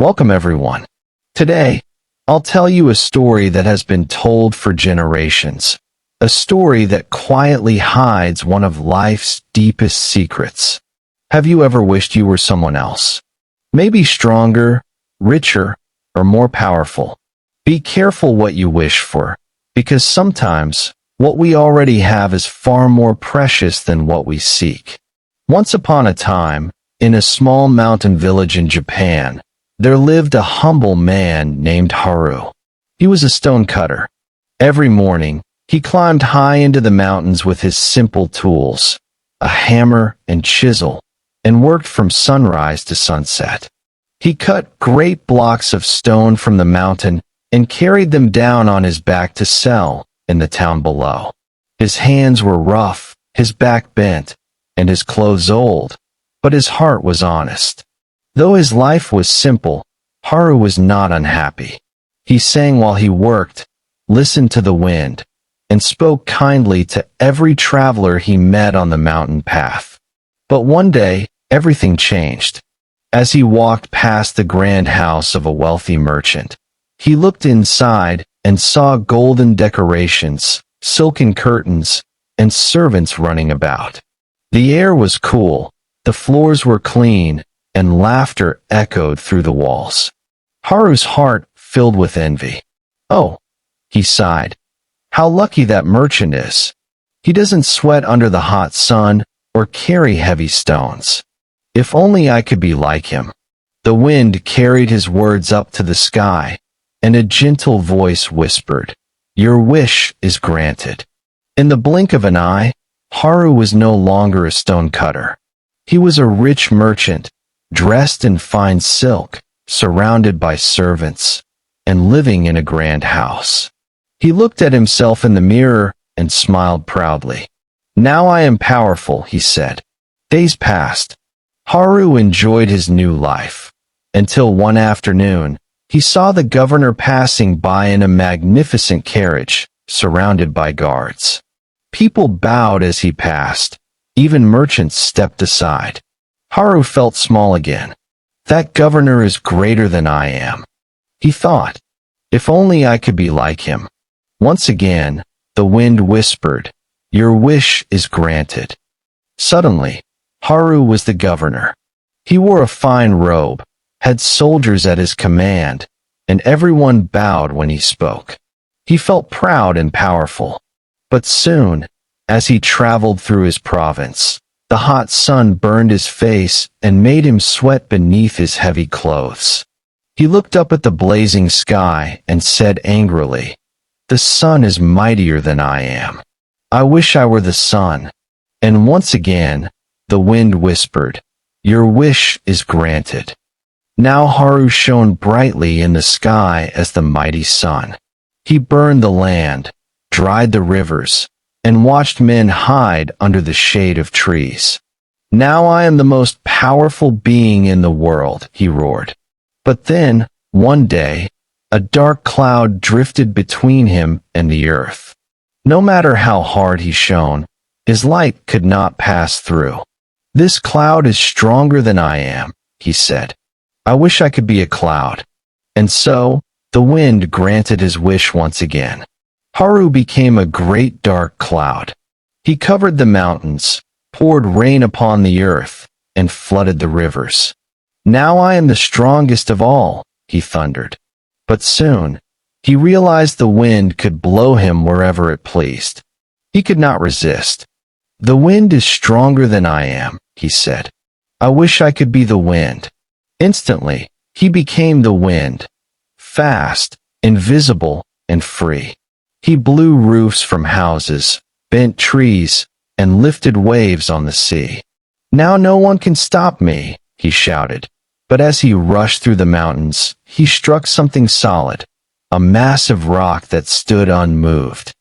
Welcome everyone. Today, I'll tell you a story that has been told for generations. A story that quietly hides one of life's deepest secrets. Have you ever wished you were someone else? Maybe stronger, richer, or more powerful. Be careful what you wish for, because sometimes what we already have is far more precious than what we seek. Once upon a time, in a small mountain village in Japan, there lived a humble man named Haru. He was a stonecutter. Every morning, he climbed high into the mountains with his simple tools, a hammer and chisel, and worked from sunrise to sunset. He cut great blocks of stone from the mountain and carried them down on his back to sell in the town below. His hands were rough, his back bent, and his clothes old, but his heart was honest. Though his life was simple, Haru was not unhappy. He sang while he worked, listened to the wind, and spoke kindly to every traveler he met on the mountain path. But one day, everything changed. As he walked past the grand house of a wealthy merchant, he looked inside and saw golden decorations, silken curtains, and servants running about. The air was cool, the floors were clean, and laughter echoed through the walls. Haru's heart filled with envy. "Oh," he sighed, "how lucky that merchant is. He doesn't sweat under the hot sun or carry heavy stones. If only I could be like him." The wind carried his words up to the sky, and a gentle voice whispered, "Your wish is granted." In the blink of an eye, Haru was no longer a stonecutter. He was a rich merchant, dressed in fine silk, surrounded by servants, and living in a grand house. He looked at himself in the mirror and smiled proudly. "Now I am powerful," he said. Days passed. Haru enjoyed his new life, until one afternoon, he saw the governor passing by in a magnificent carriage, surrounded by guards. People bowed as he passed. Even merchants stepped aside. Haru felt small again. "That governor is greater than I am," he thought. "If only I could be like him." Once again, the wind whispered, "Your wish is granted." Suddenly, Haru was the governor. He wore a fine robe, had soldiers at his command, and everyone bowed when he spoke. He felt proud and powerful. But soon, as he traveled through his province, the hot sun burned his face and made him sweat beneath his heavy clothes. He looked up at the blazing sky and said angrily, "The sun is mightier than I am. I wish I were the sun." And once again, the wind whispered, "Your wish is granted." Now Haru shone brightly in the sky as the mighty sun. He burned the land, dried the rivers, and watched men hide under the shade of trees. "Now I am the most powerful being in the world," he roared. But then, one day, a dark cloud drifted between him and the earth. No matter how hard he shone, his light could not pass through. "This cloud is stronger than I am," he said. "I wish I could be a cloud." And so, the wind granted his wish once again. Haru became a great dark cloud. He covered the mountains, poured rain upon the earth, and flooded the rivers. "Now I am the strongest of all," he thundered. But soon, he realized the wind could blow him wherever it pleased. He could not resist. "The wind is stronger than I am," he said. "I wish I could be the wind." Instantly, he became the wind, fast, invisible, and free. He blew roofs from houses, bent trees, and lifted waves on the sea. "Now no one can stop me," he shouted. But as he rushed through the mountains, he struck something solid, a massive rock that stood unmoved.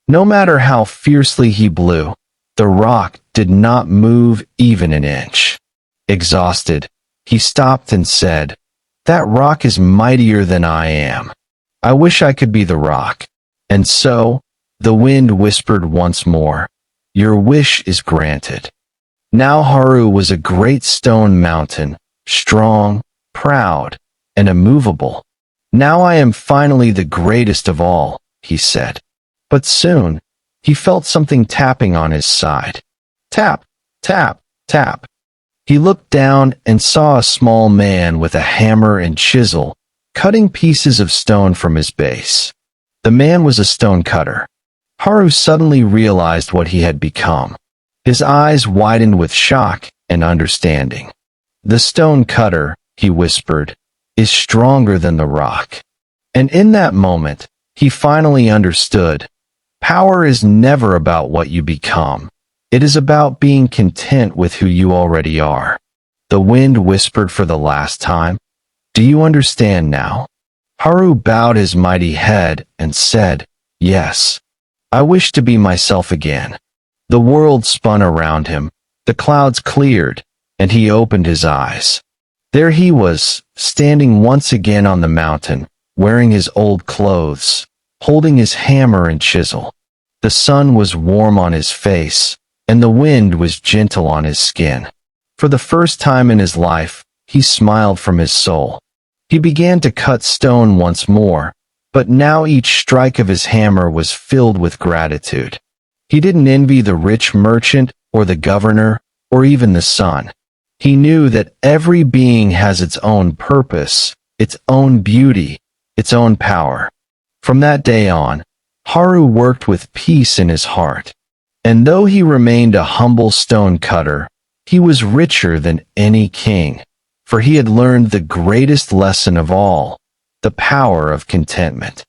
No matter how fiercely he blew, the rock did not move even an inch. Exhausted, he stopped and said, "That rock is mightier than I am. I wish I could be the rock." And so, the wind whispered once more, "Your wish is granted." Now Haru was a great stone mountain, strong, proud, and immovable. "Now I am finally the greatest of all," he said. But soon, he felt something tapping on his side. Tap, tap, tap. He looked down and saw a small man with a hammer and chisel, cutting pieces of stone from his base. The man was a stone cutter. Haru suddenly realized what he had become. His eyes widened with shock and understanding. "The stone cutter," he whispered, "is stronger than the rock." And in that moment, he finally understood. Power is never about what you become. It is about being content with who you already are. The wind whispered for the last time, "Do you understand now?" Haru bowed his mighty head and said, "Yes. I wish to be myself again." The world spun around him, the clouds cleared, and he opened his eyes. There he was, standing once again on the mountain, wearing his old clothes, holding his hammer and chisel. The sun was warm on his face, and the wind was gentle on his skin. For the first time in his life, he smiled from his soul. He began to cut stone once more, but now each strike of his hammer was filled with gratitude. He didn't envy the rich merchant or the governor or even the sun. He knew that every being has its own purpose, its own beauty, its own power. From that day on, Haru worked with peace in his heart. And though he remained a humble stone cutter, he was richer than any king, for he had learned the greatest lesson of all, the power of contentment.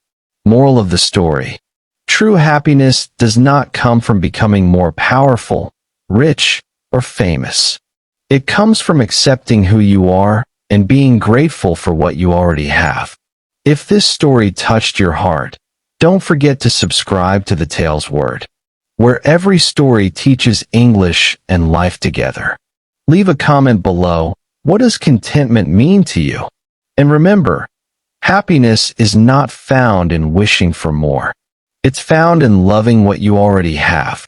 Moral of the story: true happiness does not come from becoming more powerful, rich, or famous. It comes from accepting who you are and being grateful for what you already have. If this story touched your heart, don't forget to subscribe to the Tales Word, where every story teaches English and life together. Leave a comment below. What does contentment mean to you? And remember, happiness is not found in wishing for more. It's found in loving what you already have.